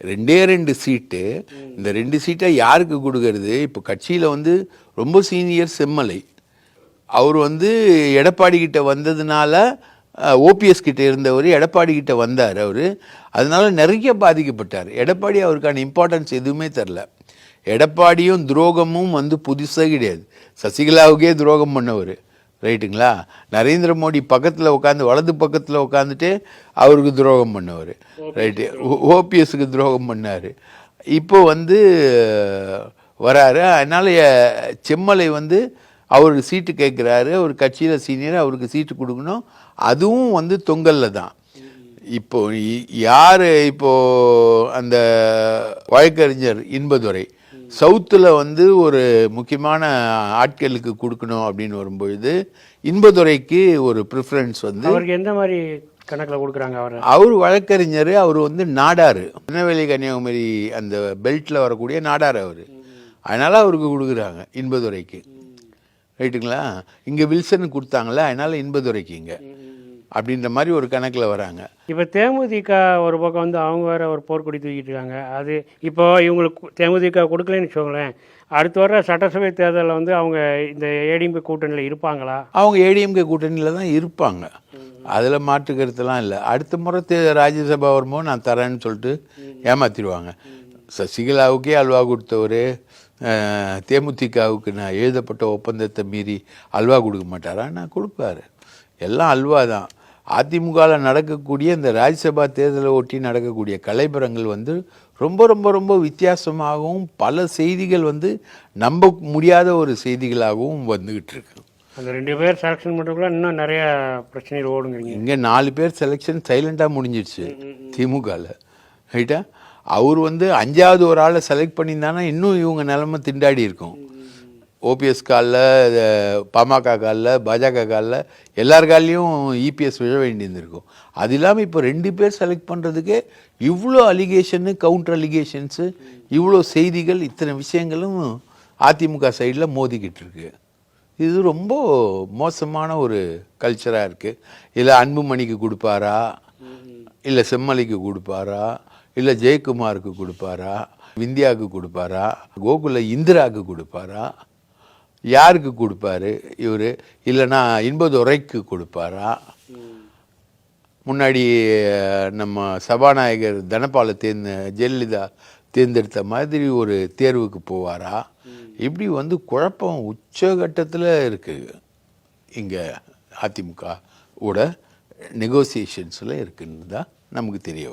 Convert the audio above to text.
ரெண்டே 2 சீட்டு. இந்த 2 சீட்டை யாருக்கு கொடுக்கறது? இப்போ கட்சியில் வந்து ரொம்ப சீனியர் செம்மலை. அவர் வந்து எடப்பாடி கிட்ட வந்ததுனால ஓபிஎஸ் கிட்ட இருந்தவர் எடப்பாடி கிட்ட வந்தார். அவர் அதனால நிறைய பாதிக்கப்பட்டார். எடப்பாடி அவருக்கான இம்பார்ட்டன்ஸ் எதுவுமே தரல. எடப்பாடியும் துரோகமும் வந்து புதுசாக கிடையாது. சசிகலாவுக்கே துரோகம் பண்ணவர், ரைட்டுங்களா? நரேந்திர மோடி பக்கத்தில் உட்காந்து வலது பக்கத்தில் உட்காந்துட்டு அவருக்கு துரோகம் பண்ணவர், ரைட்டு. ஓபிஎஸ்க்கு துரோகம் பண்ணார். இப்போ வந்து வராரு. அதனால் செம்மலை வந்து அவருக்கு சீட்டு கேட்குறாரு. அவர் கட்சியில் சீனியர், அவருக்கு சீட்டு கொடுக்கணும். அதுவும் வந்து தொங்கலில் தான். இப்போ யார் இப்போ அந்த வழக்கறிஞர் இன்பதுரை சவுத்தில் வந்து ஒரு முக்கியமான ஆட்களுக்கு கொடுக்கணும் அப்படின்னு வரும்பொழுது இன்பதுரைக்கு ஒரு ப்ரிஃபரன்ஸ் வந்து அவருக்கு எந்த மாதிரி கணக்கில் கொடுக்குறாங்க? அவர் வழக்கறிஞர், அவர் வந்து நாடார், திருநெல்வேலி கன்னியாகுமரி அந்த பெல்ட்டில் வரக்கூடிய நாடார் அவர். அதனால் அவருக்கு கொடுக்குறாங்க இன்பதுரைக்கு, ரைட்டுங்களா? இங்கே வில்சனுக்கு கொடுத்தாங்களே, அதனால் இன்பதுரைக்கு இங்கே அப்படின்ற மாதிரி ஒரு கணக்கில் வராங்க. இப்போ தேமுதிக ஒரு பக்கம் வந்து அவங்க வேற ஒரு போர்க்கொடி தூக்கிட்டு இருக்காங்க. அது இப்போ இவங்களுக்கு தேமுதிக கொடுக்கலன்னு வச்சுக்கோங்களேன், அடுத்து வர சட்டசபை தேர்தலில் வந்து அவங்க இந்த ஏடிஎம்கே கூட்டணியில் இருப்பாங்களா? அவங்க ஏடிஎம்கே கூட்டணியில் தான் இருப்பாங்க, அதில் மாற்று கருத்துலாம் இல்லை. அடுத்த முறை ராஜ்யசபா வரும்போது நான் தரேன்னு சொல்லிட்டு ஏமாற்றிடுவாங்க. சசிகலாவுக்கே அல்வா கொடுத்தவர் தேமுதிகவுக்கு நான் எழுதப்பட்ட ஒப்பந்தத்தை மீறி அல்வா கொடுக்க மாட்டாரா? நான் கொடுப்பாரு. எல்லாம் அல்வா தான். அதிமுகவில் நடக்கக்கூடிய இந்த ராஜ்யசபா தேர்தலை ஒட்டி நடக்கக்கூடிய கலைபுரங்கள் வந்து ரொம்ப ரொம்ப ரொம்ப வித்தியாசமாகவும் பல செய்திகள் வந்து நம்ப முடியாத ஒரு செய்திகளாகவும் வந்துக்கிட்டு இருக்கு. அந்த 2 பேர் செலெக்ஷன் பண்ணுறதுக்குள்ள இன்னும் நிறைய பிரச்சனைகள் ஓடுங்க. இங்கே 4 பேர் செலெக்ஷன் சைலண்டாக முடிஞ்சிடுச்சு திமுகவில், ரைட்டா? அவர் வந்து 5வது ஒரு ஆளை செலக்ட் பண்ணியிருந்தானா இன்னும் இவங்க நிலைமை திண்டாடி இருக்கும். ஓபிஎஸ் காலில், பாமக காலில், பாஜக காலில், எல்லார் காலையும் இபிஎஸ் விழ வேண்டியிருந்திருக்கும். அது இல்லாமல் இப்போ 2 பேர் செலக்ட் பண்ணுறதுக்கே இவ்வளோ அலிகேஷனு, கவுண்டர் அலிகேஷன்ஸு, இவ்வளோ செய்திகள், இத்தனை விஷயங்களும் அதிமுக சைடில் மோதிக்கிட்டு இருக்கு. இது ரொம்ப மோசமான ஒரு கல்ச்சராக இருக்குது. இல்லை அன்புமணிக்கு கொடுப்பாரா, இல்லை செம்மலைக்கு கொடுப்பாரா, இல்லை ஜெயக்குமாருக்கு கொடுப்பாரா, விந்தியாவுக்கு கொடுப்பாரா, கோகுல இந்திராவுக்கு கொடுப்பாரா, யாருக்கு கொடுப்பாரு இவர்? இல்லைன்னா இன்பதுரைக்கு கொடுப்பாரா? முன்னாடி நம்ம சபாநாயகர் தனபாலை ஜெயலலிதா தேர்ந்தெடுத்த மாதிரி ஒரு தேர்வுக்கு போவாரா? இப்படி வந்து குழப்பம் உச்சகட்டத்தில் இருக்குது. இங்கே அதிமுக ஓட நெகோசியேஷன்ஸில் இருக்குன்னு தான் நமக்கு தெரிய